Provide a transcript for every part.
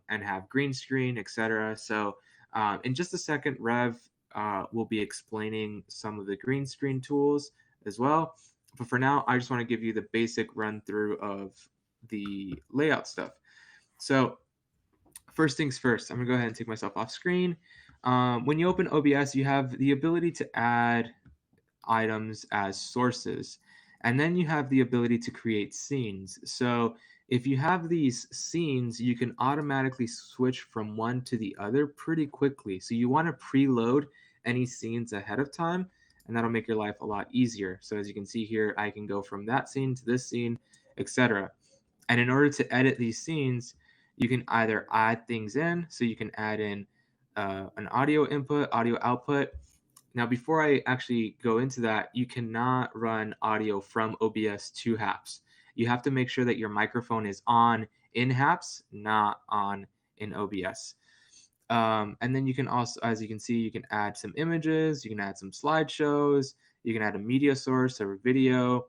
and have green screen, etc. So in just a second, Rev will be explaining some of the green screen tools as well. But for now, I just want to give you the basic run through of the layout stuff. So first things first, I'm gonna go ahead and take myself off screen. When you open OBS, you have the ability to add items as sources, and then you have the ability to create scenes. So if you have these scenes, you can automatically switch from one to the other pretty quickly. So you want to preload any scenes ahead of time, and that'll make your life a lot easier. So as you can see here, I can go from that scene to this scene, etc. And in order to edit these scenes, you can either add things in, so you can add in an audio input, audio output. Now, before I actually go into that, you cannot run audio from OBS to Happs. You have to make sure that your microphone is on in Happs, not on in OBS. And then you can also, as you can see, you can add some images, you can add some slideshows, you can add a media source or a video.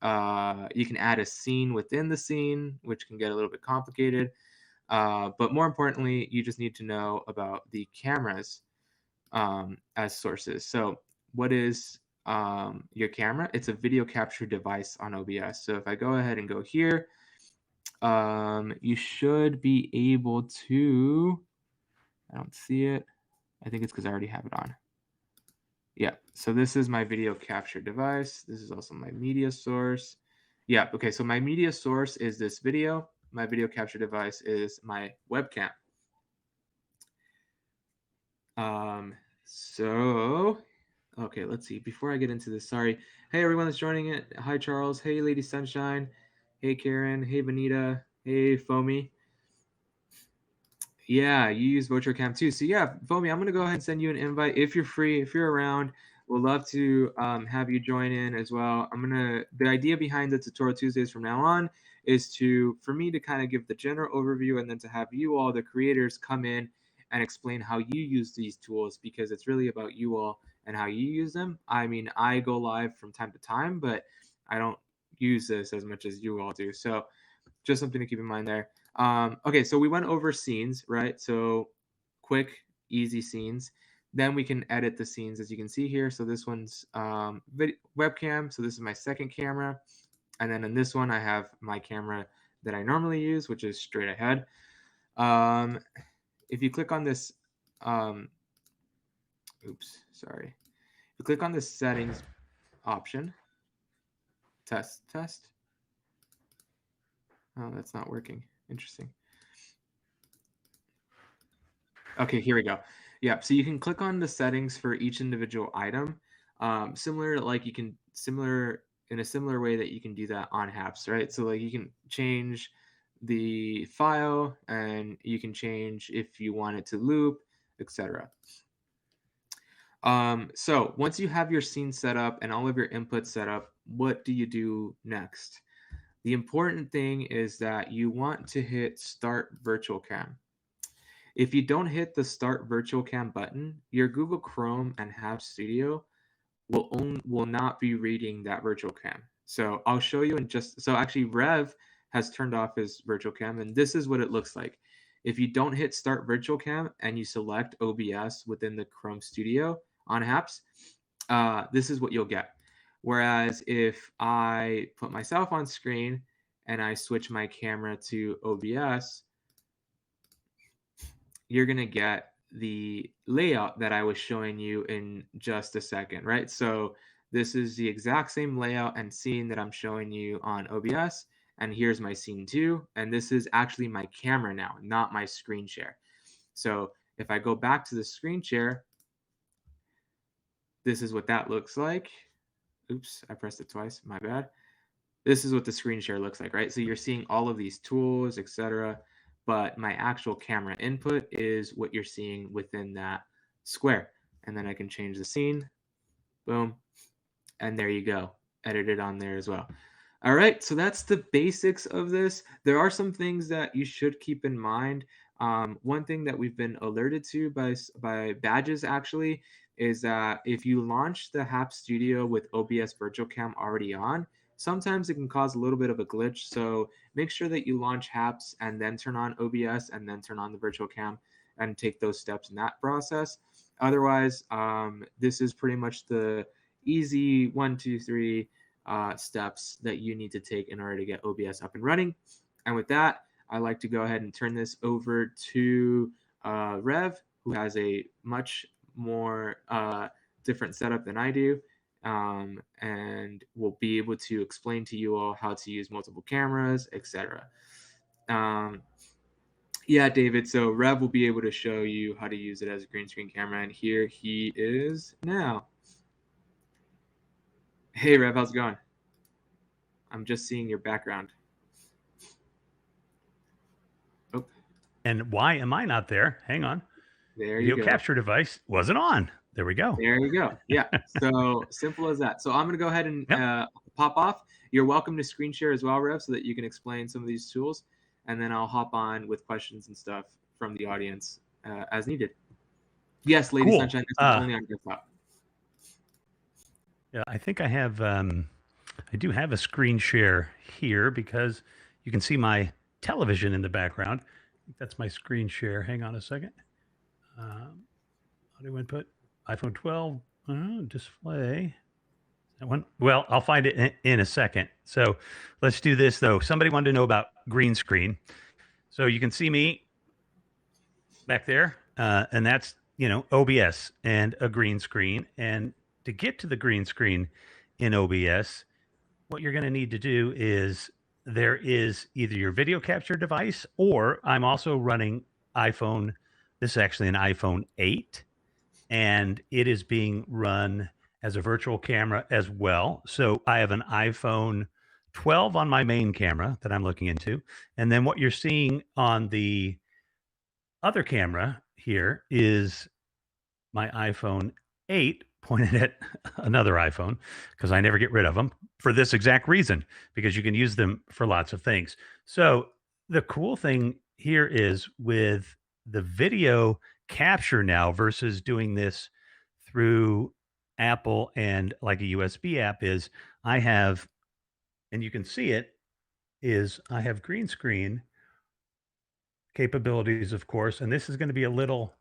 You can add a scene within the scene, which can get a little bit complicated. But more importantly, you just need to know about the cameras as sources. So what is your camera? It's a video capture device on OBS. So if I go ahead and go here, you should be able to, I don't see it. I think it's because I already have it on. Yeah, so this is my video capture device. This is also my media source. Yeah, okay, so my media source is this video. My video capture device is my webcam. So, okay, let's see. Before I get into this, sorry. Hey, everyone that's joining it. Hi, Charles. Hey, Lady Sunshine. Hey, Karen. Hey, Vanita. Hey, Foamy. Yeah, you use Virtual Cam too. So yeah, Foamy, I'm gonna go ahead and send you an invite if you're free, if you're around. We'd love to have you join in as well. The idea behind the Tutorial Tuesdays from now on is for me to kind of give the general overview and then to have you all, the creators, come in and explain how you use these tools, because it's really about you all and how you use them. I mean, I go live from time to time, but I don't use this as much as you all do. So just something to keep in mind there. Okay, so we went over scenes, right? So quick, easy scenes. Then we can edit the scenes, as you can see here. So this one's webcam. So this is my second camera. And then in this one, I have my camera that I normally use, which is straight ahead. If you click on this, oops, sorry. If you click on the settings option, test. Oh, that's not working. Interesting. Okay, here we go. Yeah, so you can click on the settings for each individual item, similar to like similar in a similar way that you can do that on Happs, right? So like you can change the file, and you can change if you want it to loop, etc. So once you have your scene set up and all of your inputs set up, what do you do next? The important thing is that you want to hit Start Virtual Cam. If you don't hit the Start Virtual Cam button, your Google Chrome and Happs Studio will not be reading that virtual cam. So I'll show you so actually Rev has turned off his virtual cam, and this is what it looks like. If you don't hit Start Virtual Cam and you select OBS within the Chrome Studio on Happs, this is what you'll get. Whereas if I put myself on screen and I switch my camera to OBS, you're going to get the layout that I was showing you in just a second, right? So this is the exact same layout and scene that I'm showing you on OBS. And here's my scene 2. And this is actually my camera now, not my screen share. So if I go back to the screen share, this is what that looks like. Oops, I pressed it twice. My bad. This is what the screen share looks like, right? So you're seeing all of these tools, etc. But my actual camera input is what you're seeing within that square. And then I can change the scene. Boom. And there you go. Edit it on there as well. All right, so that's the basics of this. There are some things that you should keep in mind. One thing that we've been alerted to by badges actually is that if you launch the Happs Studio with OBS Virtual Cam already on, sometimes it can cause a little bit of a glitch. So make sure that you launch Happs and then turn on OBS and then turn on the virtual cam and take those steps in that process. Otherwise, this is pretty much the easy 1, 2, 3 steps that you need to take in order to get OBS up and running. And with that, I'd like to go ahead and turn this over to Rev, who has a much more different setup than I do, and will be able to explain to you all how to use multiple cameras, etc. Yeah, David. So Rev will be able to show you how to use it as a green screen camera, and here he is now. Hey, Rev, how's it going? I'm just seeing your background. Oh, And why am I not there? Hang on. there Video you go. capture device wasn't on. There we go. There you go. Yeah. So simple as that. So I'm going to go ahead and Yep. pop off. You're welcome to screen share as well, Rev, so that you can explain some of these tools. And then I'll hop on with questions and stuff from the audience as needed. Yes, Lady Cool. Sunshine, this is only on desktop. Yeah, I think I have, I do have a screen share here because you can see my television in the background. I think that's my screen share. Hang on a second. Audio input, iPhone 12, display. That one? Well, I'll find it in a second. So let's do this though. Somebody wanted to know about green screen. So you can see me back there, and that's OBS and a green screen. And to get to the green screen in OBS, what you're going to need to do is there is either your video capture device, or I'm also running iPhone. This is actually an iPhone 8, and it is being run as a virtual camera as well. So I have an iPhone 12 on my main camera that I'm looking into. And then what you're seeing on the other camera here is my iPhone 8 pointed at another iPhone, because I never get rid of them for this exact reason, because you can use them for lots of things. So the cool thing here is with the video capture now versus doing this through Apple and like a USB app is I have, and you can see it, is I have green screen capabilities, of course, and this is going to be a little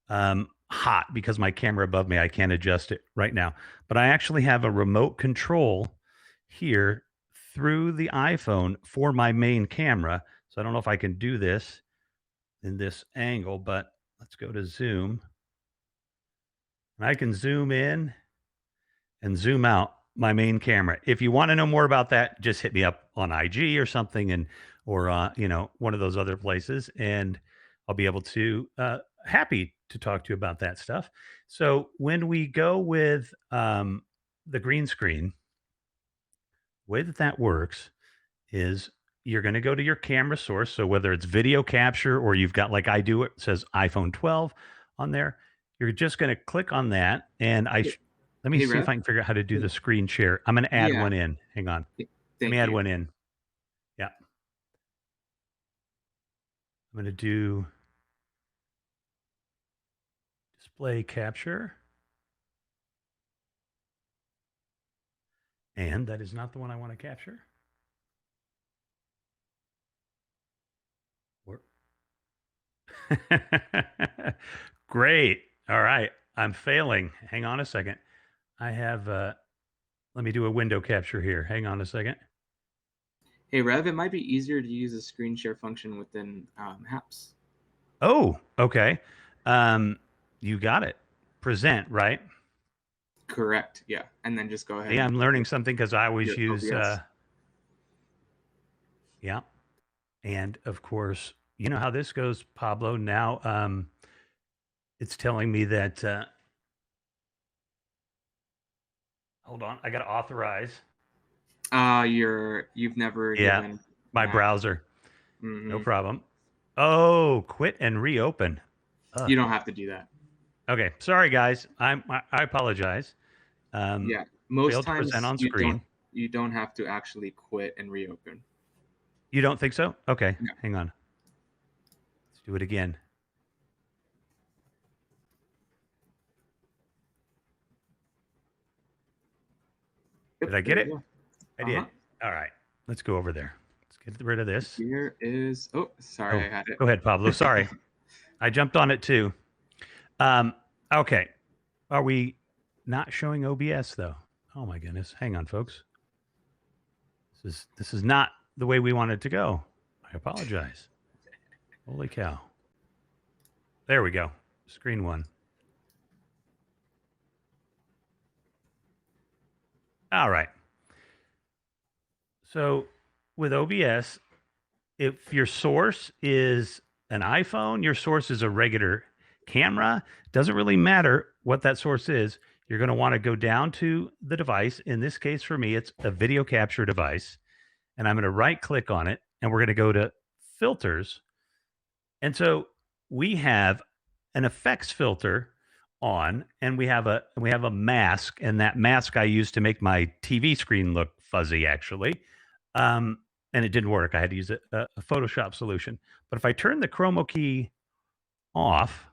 hot because my camera above me, I can't adjust it right now. But I actually have a remote control here through the iPhone for my main camera. So I don't know if I can do this in this angle, but let's go to zoom. And I can zoom in and zoom out my main camera. If you want to know more about that, just hit me up on IG or something, and or one of those other places, and I'll be able to happy to talk to you about that stuff. So when we go with the green screen, the way that that works is you're going to go to your camera source. So whether it's video capture or you've got, like I do, it says iPhone 12 on there. You're just going to click on that, and let me Hey, see if Rev. I can figure out how to do the screen share. I'm going to add Yeah. one in. Hang on. Let me Thank add you. one in. Yeah. I'm going to do display capture. And that is not the one I want to capture. Great. All right. I'm failing. Hang on a second. I have, let me do a window capture here. Hang on a second. Hey, Rev, it might be easier to use a screen share function within Happs. Oh, okay. You got it. Present, right? Correct. Yeah. And then just go ahead Yeah, and I'm put learning something because I always your use, OBS. yeah. And of course, you know how this goes, Pablo. Now it's telling me that, hold on, I got to authorize. You've never Yeah, given my an app. browser. No Mm-hmm. problem. Oh, quit and reopen. Ugh. You don't have to do that. Okay, sorry guys. I apologize. Yeah. Most Failed to present times on screen. you don't have to actually quit and reopen. You don't think so? Okay, No. hang on. Let's do it again. Yep, Did I there get you it? go. I did. All right, let's go over there. Let's get rid of this. Here is, oh, sorry, Oh, I had go ahead, Pablo. it. Sorry, I jumped on it too. Um, okay, are we not showing OBS though? Oh my goodness! Hang on, folks. This is not the way we wanted to go. I apologize. Holy cow! There we go. Screen one. All right. So with OBS, if your source is an iPhone, your source is a regular camera, doesn't really matter what that source is. You're going to want to go down to the device. In this case, for me, it's a video capture device. And I'm going to right click on it and we're going to go to filters. And so we have an effects filter on and we have a mask, and that mask I use to make my TV screen look fuzzy actually. Um, and it didn't work. I had to use a Photoshop solution. But if I turn the chroma key off,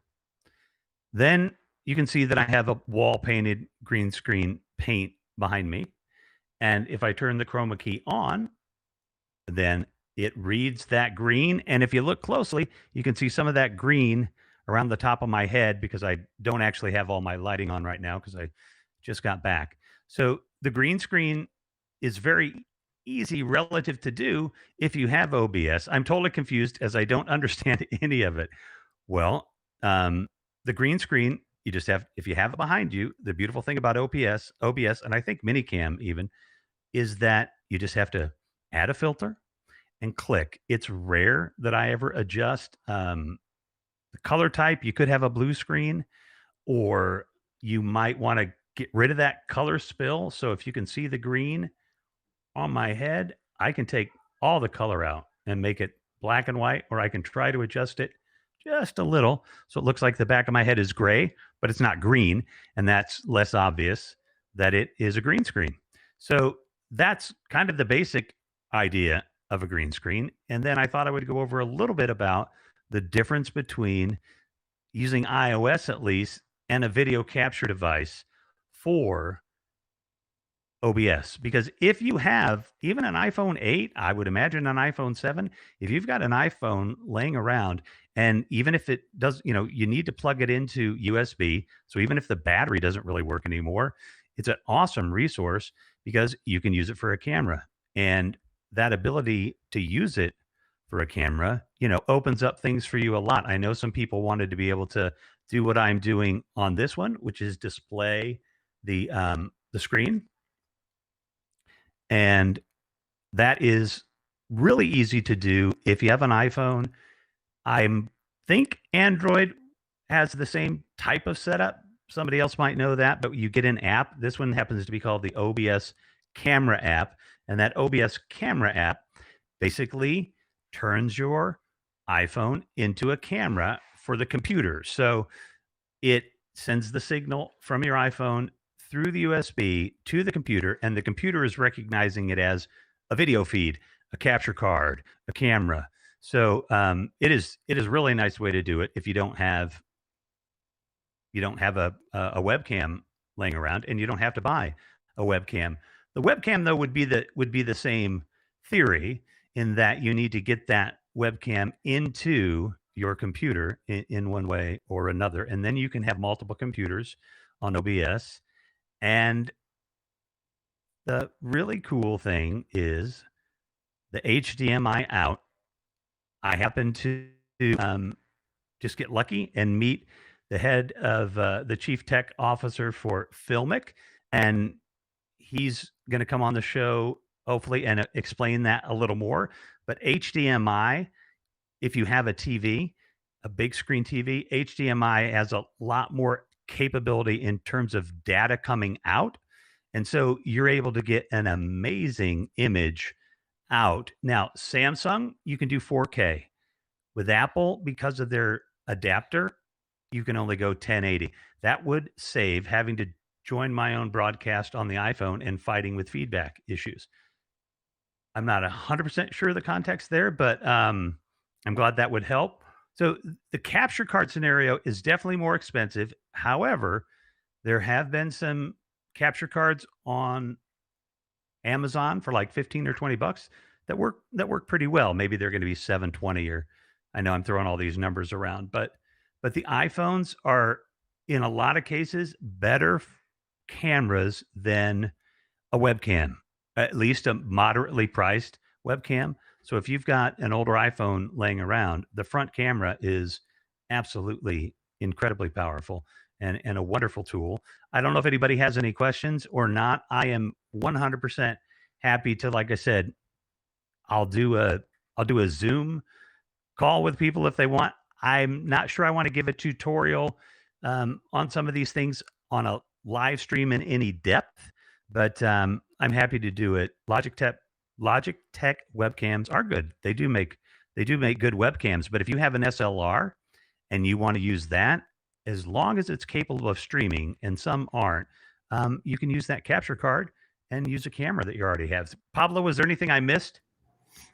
then you can see that I have a wall painted green screen paint behind me. And if I turn the chroma key on, then it reads that green. And if you look closely, you can see some of that green around the top of my head because I don't actually have all my lighting on right now because I just got back. So the green screen is very easy relative to do if you have OBS. I'm totally confused as I don't understand any of it. Well, the green screen, you just have, if you have it behind you, the beautiful thing about OBS, and I think Minicam even, is that you just have to add a filter and click. It's rare that I ever adjust the color type. You could have a blue screen, or you might want to get rid of that color spill. So if you can see the green on my head, I can take all the color out and make it black and white, or I can try to adjust it just a little so it looks like the back of my head is gray, but it's not green. And that's less obvious that it is a green screen. So that's kind of the basic idea of a green screen. And then I thought I would go over a little bit about the difference between using iOS at least and a video capture device for OBS. Because if you have even an iPhone 8, I would imagine an iPhone 7, if you've got an iPhone laying around, and even if it does, you need to plug it into USB. So even if the battery doesn't really work anymore, it's an awesome resource because you can use it for a camera. And that ability to use it for a camera, opens up things for you a lot. I know some people wanted to be able to do what I'm doing on this one, which is display the screen, and that is really easy to do if you have an iPhone. I think Android has the same type of setup. Somebody else might know that, but you get an app. This one happens to be called the OBS Camera app. And that OBS Camera app basically turns your iPhone into a camera for the computer. So it sends the signal from your iPhone through the USB to the computer, and the computer is recognizing it as a video feed, a capture card, a camera. So it is really a nice way to do it if you don't have a webcam laying around, and you don't have to buy a webcam. The webcam though would be the same theory, in that you need to get that webcam into your computer in one way or another, and then you can have multiple computers on OBS. And the really cool thing is the HDMI out. I happen to just get lucky and meet the head of the chief tech officer for Filmic, and he's going to come on the show hopefully and explain that a little more. But HDMI, if you have a TV, a big screen TV, HDMI has a lot more capability in terms of data coming out. And so you're able to get an amazing image out. Now, Samsung, you can do 4K. With Apple, because of their adapter, you can only go 1080. That would save having to join my own broadcast on the iPhone and fighting with feedback issues. I'm not 100% sure of the context there, but I'm glad that would help. So the capture card scenario is definitely more expensive. However, there have been some capture cards on Amazon for like 15 or 20 bucks that work pretty well. Maybe they're going to be 720 or I know I'm throwing all these numbers around, but the iPhones are in a lot of cases better cameras than a webcam, at least a moderately priced webcam. So if you've got an older iPhone laying around, the front camera is absolutely incredibly powerful and a wonderful tool. I don't know if anybody has any questions or not. I am 100% happy to, like I said, I'll do a I'll do a Zoom call with people if they want. I'm not sure I want to give a tutorial on some of these things on a live stream in any depth, but I'm happy to do it. Logitech webcams are good. They do make good webcams. But if you have an SLR and you want to use that, as long as it's capable of streaming, and some aren't, you can use that capture card and use a camera that you already have. Pablo, was there anything I missed?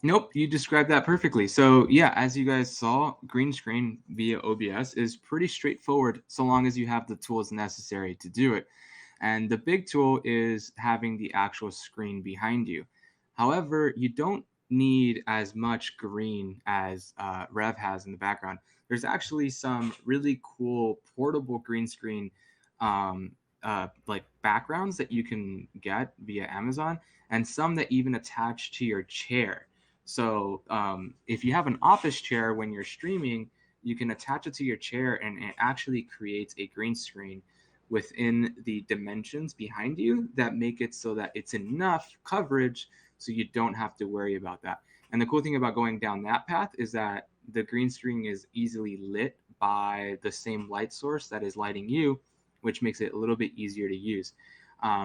Nope, you described that perfectly. So yeah, as you guys saw, green screen via OBS is pretty straightforward so long as you have the tools necessary to do it. And the big tool is having the actual screen behind you. However, you don't need as much green as Rev has in the background. There's actually some really cool portable green screen like backgrounds that you can get via Amazon, and some that even attach to your chair. So if you have an office chair when you're streaming, you can attach it to your chair and it actually creates a green screen within the dimensions behind you that make it so that it's enough coverage so you don't have to worry about that. And the cool thing about going down that path is that the green screen is easily lit by the same light source that is lighting you, which makes it a little bit easier to use.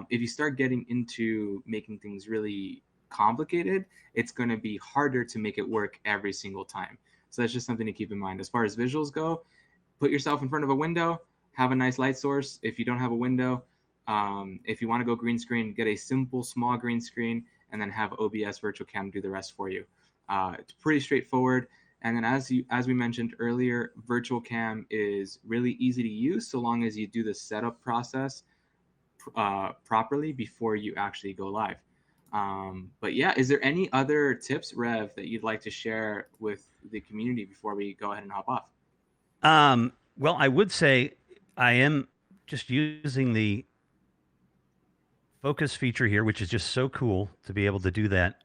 If you start getting into making things really complicated, it's going to be harder to make it work every single time. So that's just something to keep in mind. As far as visuals go, put yourself in front of a window, have a nice light source. If you don't have a window, if you want to go green screen, get a simple small green screen and then have OBS Virtual Cam do the rest for you. It's pretty straightforward. And then as we mentioned earlier, Virtual Cam is really easy to use so long as you do the setup process properly before you actually go live. But yeah, is there any other tips, Rev, that you'd like to share with the community before we go ahead and hop off? Well, I would say I am just using the focus feature here, which is just so cool to be able to do that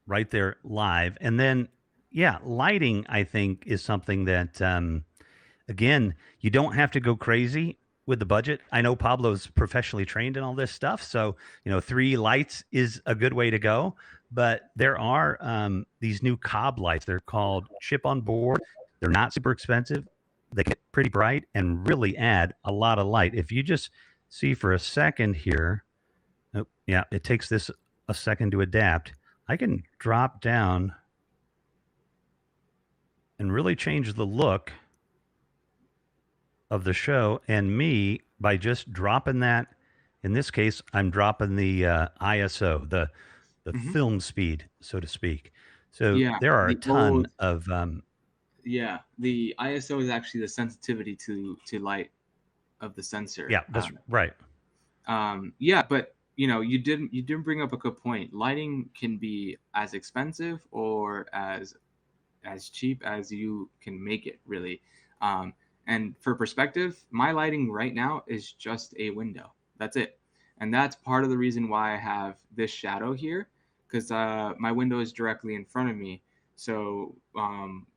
right there live. And then, yeah, lighting, I think, is something that, again, you don't have to go crazy with the budget. I know Pablo's professionally trained in all this stuff. So, 3 lights is a good way to go. But there are these new cob lights. They're called chip on board. They're not super expensive. They get pretty bright and really add a lot of light. If you just see for a second here, oh, yeah, it takes this a second to adapt. I can drop down and really change the look of the show and me by just dropping that. In this case, I'm dropping the ISO, the Hmm. film speed, so to speak. So Yeah, there are a the ton old of yeah, the ISO is actually the sensitivity to light of the sensor. yeah, that's right. Yeah, but you didn't bring up a good point. Lighting can be as expensive or as cheap as you can make it, really. Um, and for perspective, my lighting right now is just a window. That's it. And that's part of the reason why I have this shadow here, because my window is directly in front of me. So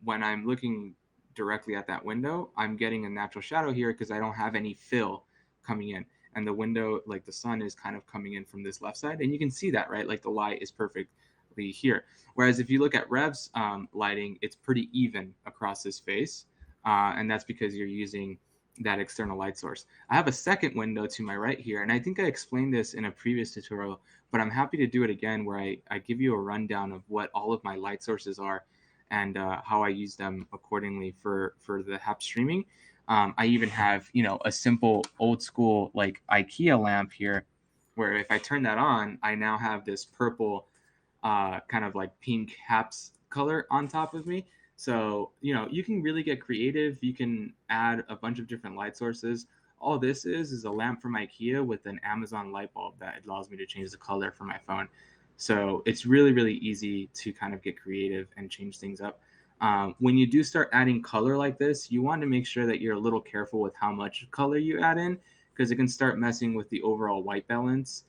when I'm looking directly at that window, I'm getting a natural shadow here because I don't have any fill coming in. And the window, like the sun, is kind of coming in from this left side. And you can see that, right? Like the light is perfectly here. Whereas if you look at Rev's lighting, it's pretty even across his face. And that's because you're using that external light source. I have a second window to my right here, and I think I explained this in a previous tutorial, but I'm happy to do it again where I give you a rundown of what all of my light sources are and how I use them accordingly for the Happs streaming. I even have, a simple old school like IKEA lamp here where if I turn that on, I now have this purple kind of like pink Happs color on top of me. So, you can really get creative. You can add a bunch of different light sources. All this is a lamp from IKEA with an Amazon light bulb that allows me to change the color for my phone. So it's really, really easy to kind of get creative and change things up. When you do start adding color like this, you want to make sure that you're a little careful with how much color you add in, because it can start messing with the overall white balance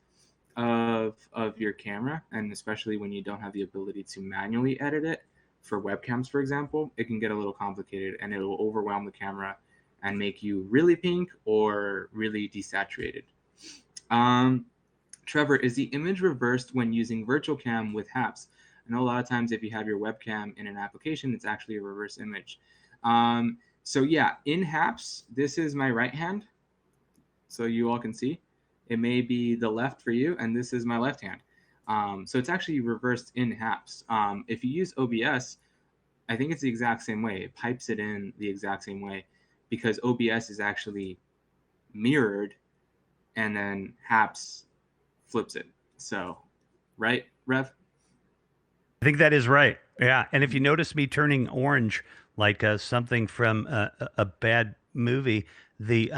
of your camera, and especially when you don't have the ability to manually edit it for webcams, for example, it can get a little complicated and it will overwhelm the camera and make you really pink or really desaturated. Um, Trevor, is the image reversed when using virtual cam with Happs? I know a lot of times if you have your webcam in an application, it's actually a reverse image. So yeah, in Happs, this is my right hand, so you all can see. It may be the left for you, and this is my left hand. So it's actually reversed in Happs. If you use OBS, I think it's the exact same way. It pipes it in the exact same way because OBS is actually mirrored, and then Happs flips it. So, right, Rev? I think that is right. Yeah. And if you notice me turning orange like something from a bad movie, the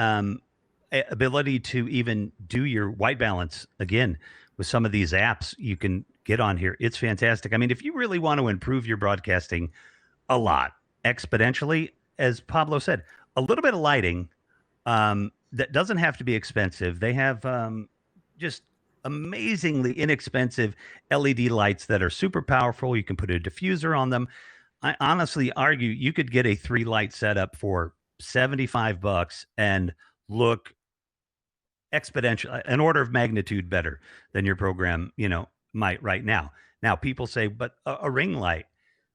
ability to even do your white balance again with some of these apps you can get on here, it's fantastic. I mean, if you really want to improve your broadcasting a lot exponentially, as Pablo said, a little bit of lighting that doesn't have to be expensive. They have just amazingly inexpensive LED lights that are super powerful. You can put a diffuser on them. I honestly argue you could get a 3 light setup for $75 and look exponential, an order of magnitude better than your program, might right now. Now, people say, but a ring light.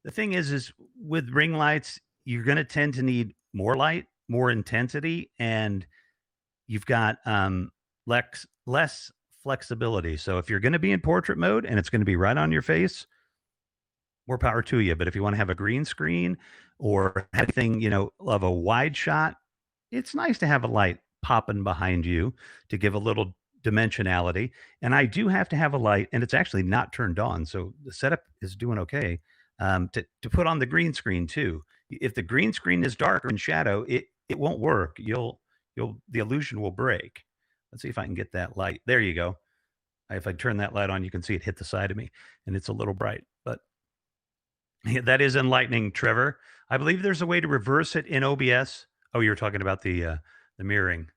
The thing is with ring lights, you're going to tend to need more light, more intensity, and you've got less flexibility. So if you're going to be in portrait mode and it's going to be right on your face, more power to you. But if you want to have a green screen or anything, of a wide shot, it's nice to have a light popping behind you to give a little dimensionality. And I do have to have a light, and it's actually not turned on, so the setup is doing okay. To put on the green screen too. If the green screen is dark or in shadow, it won't work. The illusion will break. Let's see if I can get that light. There you go. If I turn that light on, you can see it hit the side of me, and it's a little bright, but that is enlightening, Trevor. I believe there's a way to reverse it in OBS. Oh, you were talking about the mirroring.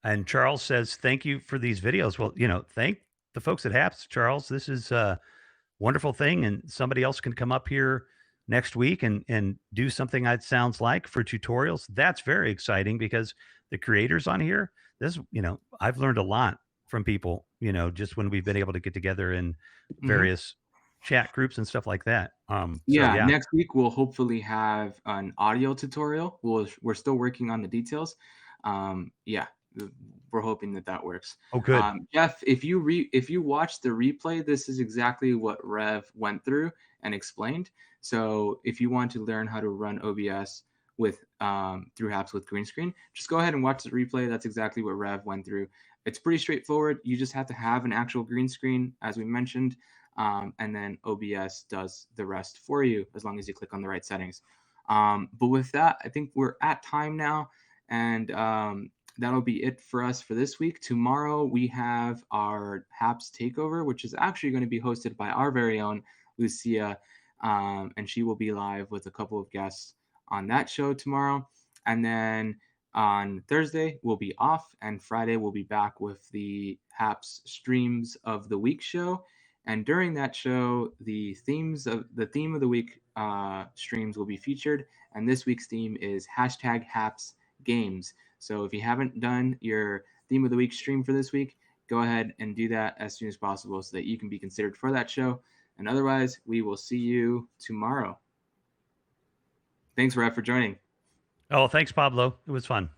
And Charles says, "Thank you for these videos." Well, thank the folks at Happs, Charles. This is a wonderful thing, and somebody else can come up here next week and do something that sounds like for tutorials. That's very exciting because the creators on here, I've learned a lot from people, just when we've been able to get together in Mm-hmm. various chat groups and stuff like that. So Yeah, yeah. next week we'll hopefully have an audio tutorial. We're still working on the details. Yeah, we're hoping that that works. Oh, good. Jeff, if you watch the replay, this is exactly what Rev went through and explained. So if you want to learn how to run OBS with through apps with green screen, just go ahead and watch the replay. That's exactly what Rev went through. It's pretty straightforward. You just have to have an actual green screen, as we mentioned. And then OBS does the rest for you as long as you click on the right settings. But with that, I think we're at time now, and that'll be it for us for this week. Tomorrow we have our Happs Takeover, which is actually going to be hosted by our very own Lucia, and she will be live with a couple of guests on that show tomorrow. And then on Thursday, we'll be off, and Friday, we'll be back with the Happs Streams of the Week show. And during that show, the theme of the week streams will be featured. And this week's theme is #Happs Games. So if you haven't done your theme of the week stream for this week, go ahead and do that as soon as possible so that you can be considered for that show. And otherwise, we will see you tomorrow. Thanks, Rev, for joining. Oh, thanks, Pablo. It was fun.